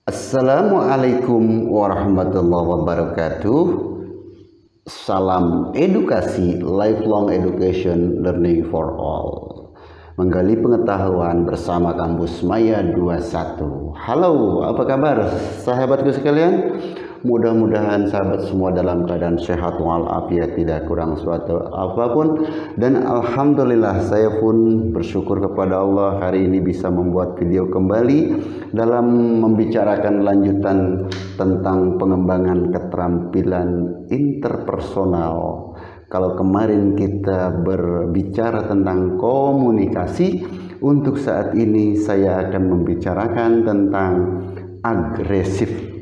Assalamualaikum warahmatullahi wabarakatuh. Salam edukasi, lifelong education, learning for all. Menggali pengetahuan bersama Kampus Maya 21. Halo, apa kabar sahabatku sekalian? Mudah-mudahan sahabat semua dalam keadaan sehat walafiat, tidak kurang suatu apapun. Dan alhamdulillah saya pun bersyukur kepada Allah hari ini bisa membuat video kembali dalam membicarakan lanjutan tentang pengembangan keterampilan interpersonal. Kalau kemarin kita berbicara tentang komunikasi, untuk saat ini saya akan membicarakan tentang agresif.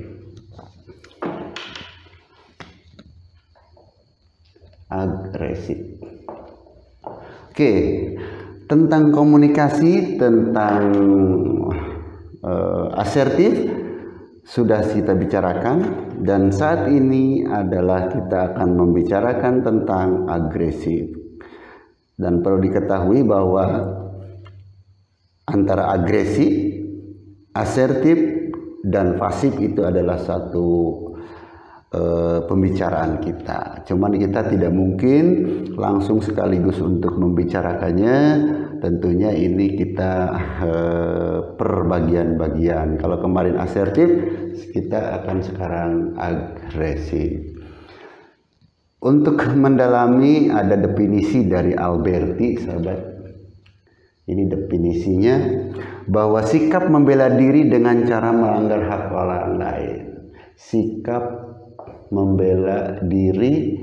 Oke, tentang komunikasi, tentang asertif sudah kita bicarakan, dan saat ini adalah kita akan membicarakan tentang agresif. Dan perlu diketahui bahwa antara agresif, asertif, dan pasif itu adalah satu pembicaraan kita. Cuman kita tidak mungkin langsung sekaligus untuk membicarakannya. Tentunya ini kita per bagian-bagian. Kalau kemarin asertif, kita akan sekarang agresif. Untuk mendalami ada definisi dari Alberti, sahabat. Ini definisinya, bahwa sikap membela diri dengan cara melanggar hak orang lain. Sikap membela diri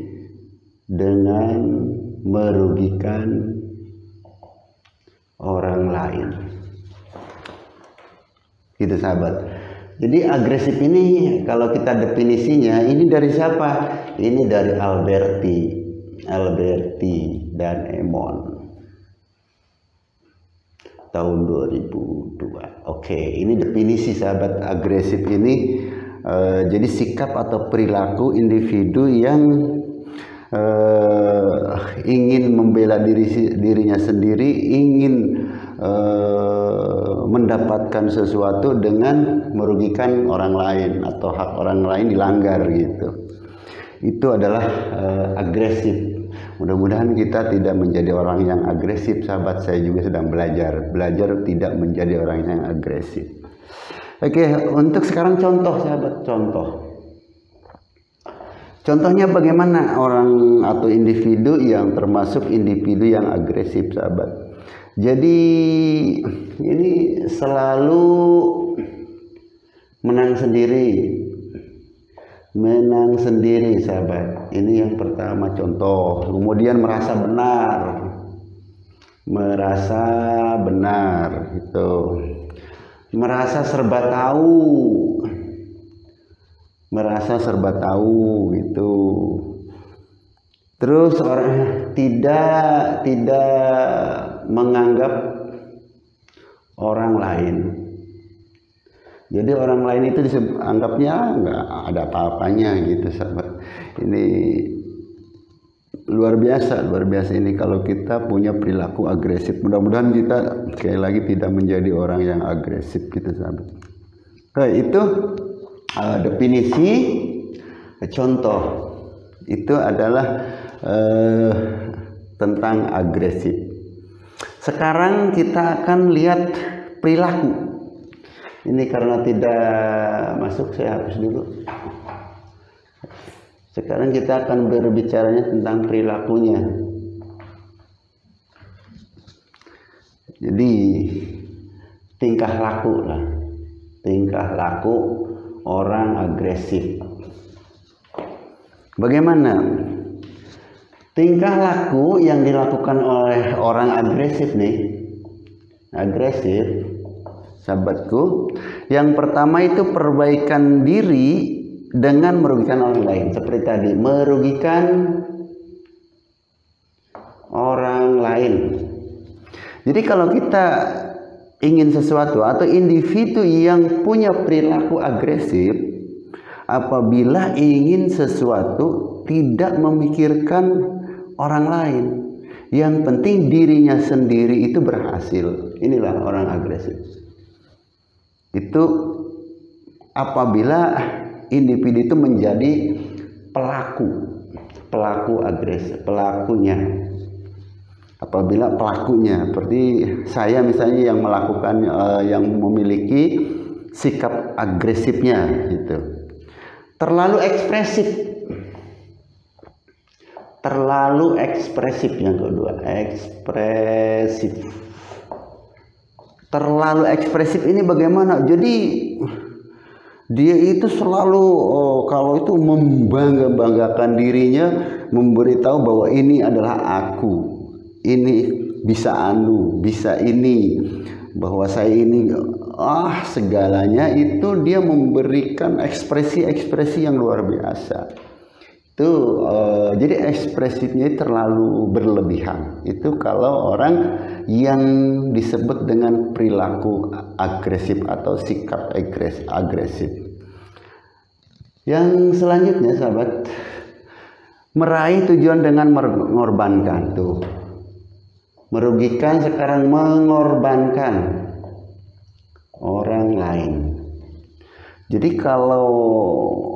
dengan merugikan orang lain. Gitu sahabat. Jadi agresif ini kalau kita definisinya, ini dari siapa? Ini dari Alberti dan Emon. Tahun 2002. Oke, ini definisi sahabat agresif ini. Jadi sikap atau perilaku individu yang ingin membela dirinya sendiri, ingin mendapatkan sesuatu dengan merugikan orang lain atau hak orang lain dilanggar gitu. Itu adalah agresif. Mudah-mudahan kita tidak menjadi orang yang agresif, sahabat. Saya juga sedang belajar tidak menjadi orang yang agresif. Oke, untuk sekarang contoh sahabat, contohnya bagaimana orang atau individu yang termasuk individu yang agresif sahabat. Jadi ini selalu menang sendiri sahabat. Ini yang pertama contoh. Kemudian merasa benar gitu. Merasa serba tahu gitu. Terus orang tidak menganggap orang lain. Jadi orang lain itu dianggapnya nggak ada apa-apanya gitu sahabat. Ini luar biasa ini kalau kita punya perilaku agresif. Mudah-mudahan kita sekali lagi tidak menjadi orang yang agresif gitu sahabat. Oke, itu definisi contoh. Itu adalah tentang agresif. Sekarang kita akan lihat perilaku. Ini karena tidak masuk, saya hapus dulu. Sekarang kita akan berbicaranya tentang perilakunya. Jadi tingkah laku orang agresif. Bagaimana tingkah laku yang dilakukan oleh orang agresif sahabatku? Yang pertama itu perbaikan diri dengan merugikan orang lain. Seperti tadi, merugikan orang lain. Jadi kalau kita ingin sesuatu atau individu yang punya perilaku agresif, apabila ingin sesuatu tidak memikirkan orang lain, yang penting dirinya sendiri itu berhasil. Inilah orang agresif. Itu apabila individu itu menjadi pelaku agresif, apabila pelakunya seperti saya misalnya yang melakukan yang memiliki sikap agresifnya gitu, terlalu ekspresif, yang kedua terlalu ekspresif ini bagaimana? Jadi dia itu selalu kalau itu membanggakan dirinya, memberitahu bahwa ini adalah aku, ini bisa bisa ini, bahwa saya ini segalanya. Itu dia memberikan ekspresi yang luar biasa. Itu jadi ekspresifnya terlalu berlebihan. Itu kalau orang yang disebut dengan perilaku agresif atau sikap agresif. Yang selanjutnya sahabat, meraih tujuan dengan mengorbankan. Tuh, merugikan, sekarang mengorbankan orang lain. Jadi kalau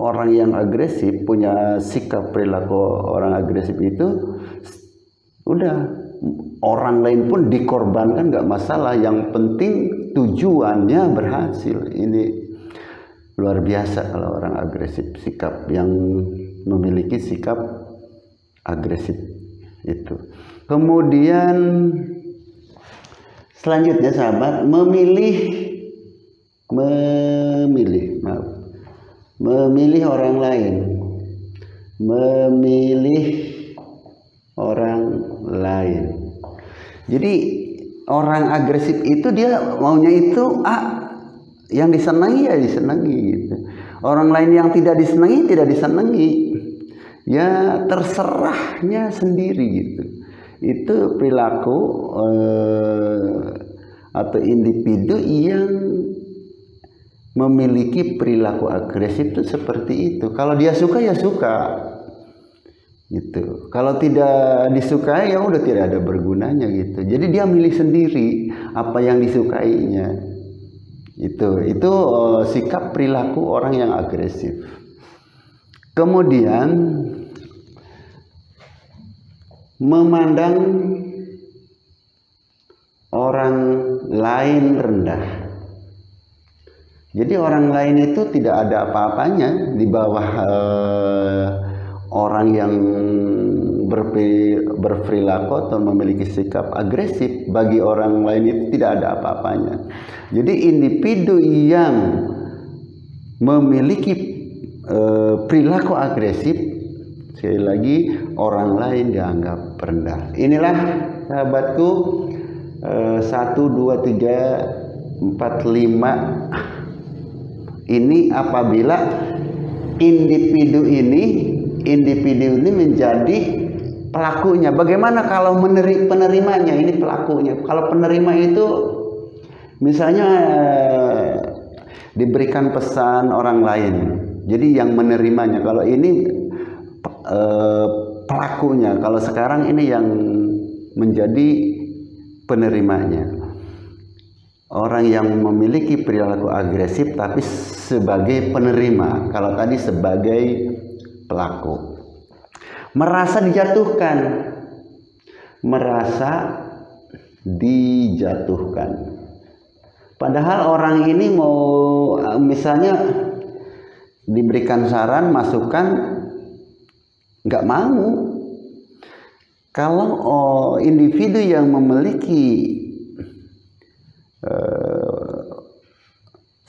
orang yang agresif, punya sikap perilaku orang agresif itu, udah orang lain pun dikorbankan nggak masalah, yang penting tujuannya berhasil. Ini luar biasa kalau orang agresif, sikap yang memiliki sikap agresif itu. Kemudian selanjutnya sahabat, memilih orang lain. Jadi orang agresif itu dia maunya itu yang disenangi ya disenangi gitu. Orang lain yang tidak disenangi, ya terserahnya sendiri gitu. Itu perilaku atau individu yang memiliki perilaku agresif itu seperti itu. Kalau dia suka ya suka gitu. Kalau tidak disukai ya udah tidak ada bergunanya gitu. Jadi dia milih sendiri apa yang disukainya. Itu sikap perilaku orang yang agresif. Kemudian memandang orang lain rendah. Jadi orang lain itu tidak ada apa-apanya di bawah orang yang berperilaku atau memiliki sikap agresif. Bagi orang lain itu tidak ada apa-apanya. Jadi individu yang memiliki perilaku agresif, sekali lagi orang lain dianggap rendah. Inilah sahabatku 1, 2, 3, 4, 5. Ini apabila individu ini menjadi pelakunya. Bagaimana kalau penerimanya? Ini pelakunya. Kalau penerima itu misalnya diberikan pesan orang lain, jadi yang menerimanya. Kalau ini pelakunya, kalau sekarang ini yang menjadi penerimanya. Orang yang memiliki perilaku agresif tapi sebagai penerima, kalau tadi sebagai pelaku. Merasa dijatuhkan. Padahal orang ini mau misalnya diberikan saran, masukan, nggak mau. Kalau individu yang memiliki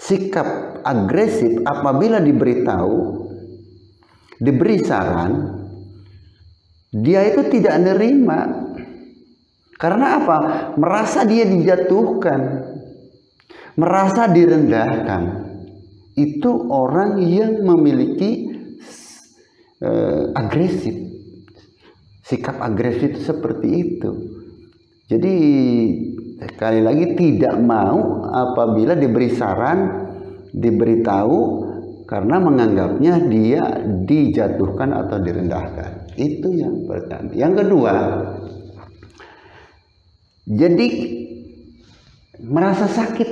sikap agresif, apabila diberi saran, dia itu tidak menerima. Karena apa? Merasa dia dijatuhkan, merasa direndahkan. Itu orang yang memiliki agresif. Sikap agresif seperti itu. Jadi sekali lagi tidak mau apabila diberi saran, diberitahu, karena menganggapnya dia dijatuhkan atau direndahkan. Itu yang pertama. Yang kedua, jadi merasa sakit.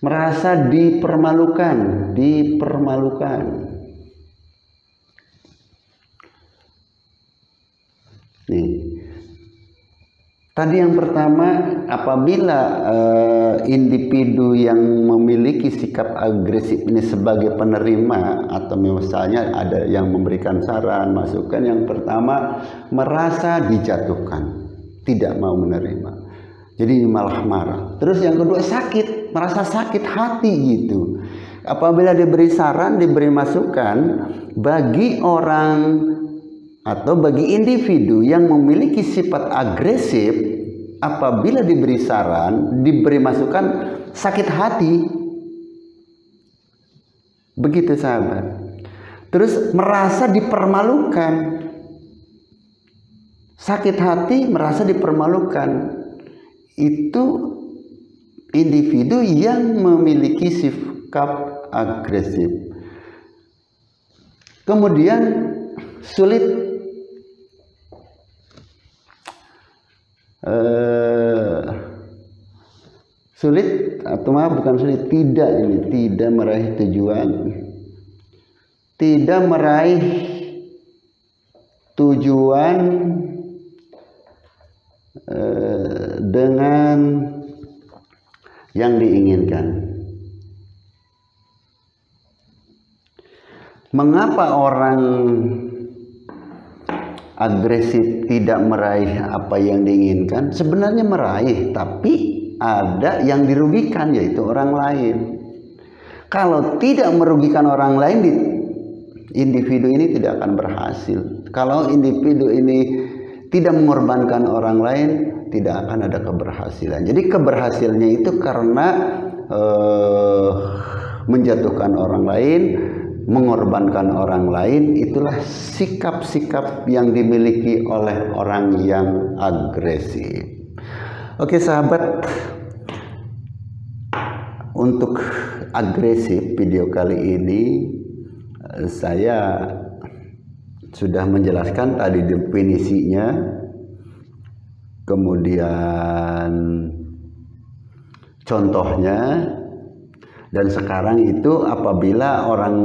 merasa dipermalukan. Nih, tadi yang pertama, apabila individu yang memiliki sikap agresif ini sebagai penerima, atau misalnya ada yang memberikan saran, masukan, yang pertama merasa dijatuhkan, tidak mau menerima, jadi malah marah. Terus yang kedua sakit, merasa sakit hati gitu. Apabila diberi saran, diberi masukan, bagi orang atau bagi individu yang memiliki sifat agresif, apabila diberi saran, diberi masukan, sakit hati. Begitu sahabat. Terus merasa dipermalukan. Sakit hati, merasa dipermalukan. Itu individu yang memiliki sikap agresif. Kemudian sulit atau bukan sulit, tidak meraih tujuan, dengan yang diinginkan. Mengapa orang agresif tidak meraih apa yang diinginkan? Sebenarnya meraih, tapi ada yang dirugikan, yaitu orang lain. Kalau tidak merugikan orang lain, individu ini tidak akan berhasil. Kalau individu ini tidak mengorbankan orang lain, tidak akan ada keberhasilan. Jadi keberhasilannya itu karena menjatuhkan orang lain, mengorbankan orang lain. Itulah sikap-sikap yang dimiliki oleh orang yang agresif. Oke sahabat, untuk agresif video kali ini saya sudah menjelaskan tadi definisinya, kemudian contohnya. Dan sekarang itu apabila orang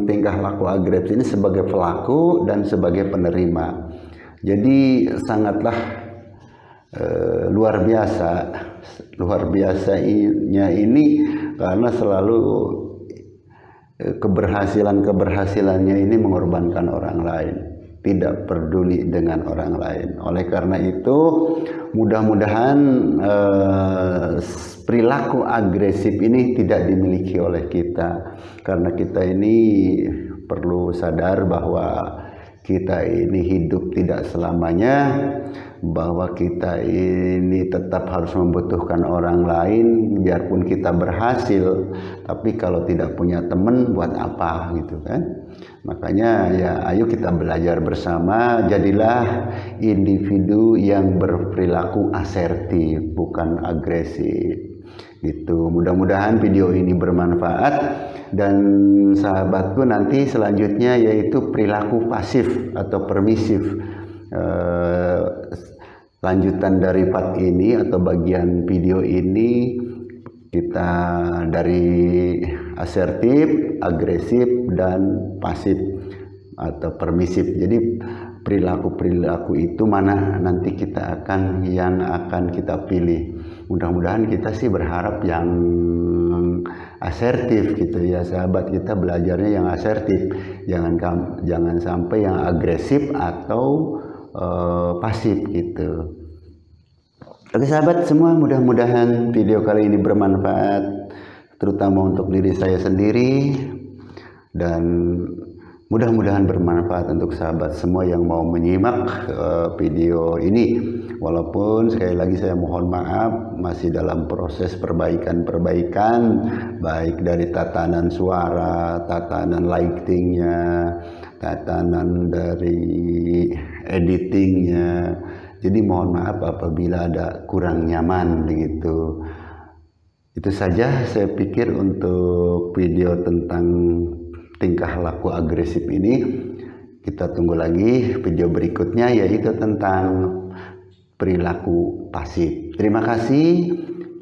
tingkah laku agresif ini sebagai pelaku dan sebagai penerima. Jadi sangatlah luar biasanya ini, karena selalu keberhasilannya ini mengorbankan orang lain, tidak peduli dengan orang lain. Oleh karena itu mudah-mudahan perilaku agresif ini tidak dimiliki oleh kita, karena kita ini perlu sadar bahwa kita ini hidup tidak selamanya, bahwa kita ini tetap harus membutuhkan orang lain. Biarpun kita berhasil, tapi kalau tidak punya teman buat apa gitu kan. Makanya ya ayo kita belajar bersama, jadilah individu yang berperilaku asertif, bukan agresif gitu. Mudah-mudahan video ini bermanfaat. Dan sahabatku, nanti selanjutnya yaitu perilaku pasif atau permisif. Lanjutan dari part ini atau bagian video ini, kita dari asertif, agresif, dan pasif atau permisif. Jadi perilaku-perilaku itu mana nanti kita akan kita pilih. Mudah-mudahan kita sih berharap yang asertif gitu ya sahabat. Kita belajarnya yang asertif, jangan sampai yang agresif atau pasif gitu. Oke sahabat semua, mudah-mudahan video kali ini bermanfaat, terutama untuk diri saya sendiri, dan mudah-mudahan bermanfaat untuk sahabat semua yang mau menyimak video ini. Walaupun sekali lagi saya mohon maaf, masih dalam proses perbaikan, baik dari tatanan suara, tatanan lightingnya, tatanan dari editingnya. Jadi mohon maaf apabila ada kurang nyaman begitu. Itu saja saya pikir untuk video tentang tingkah laku agresif ini. Kita tunggu lagi video berikutnya, yaitu tentang perilaku pasif. Terima kasih.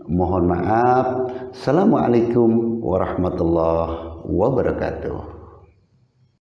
Mohon maaf. Assalamualaikum warahmatullahi wabarakatuh.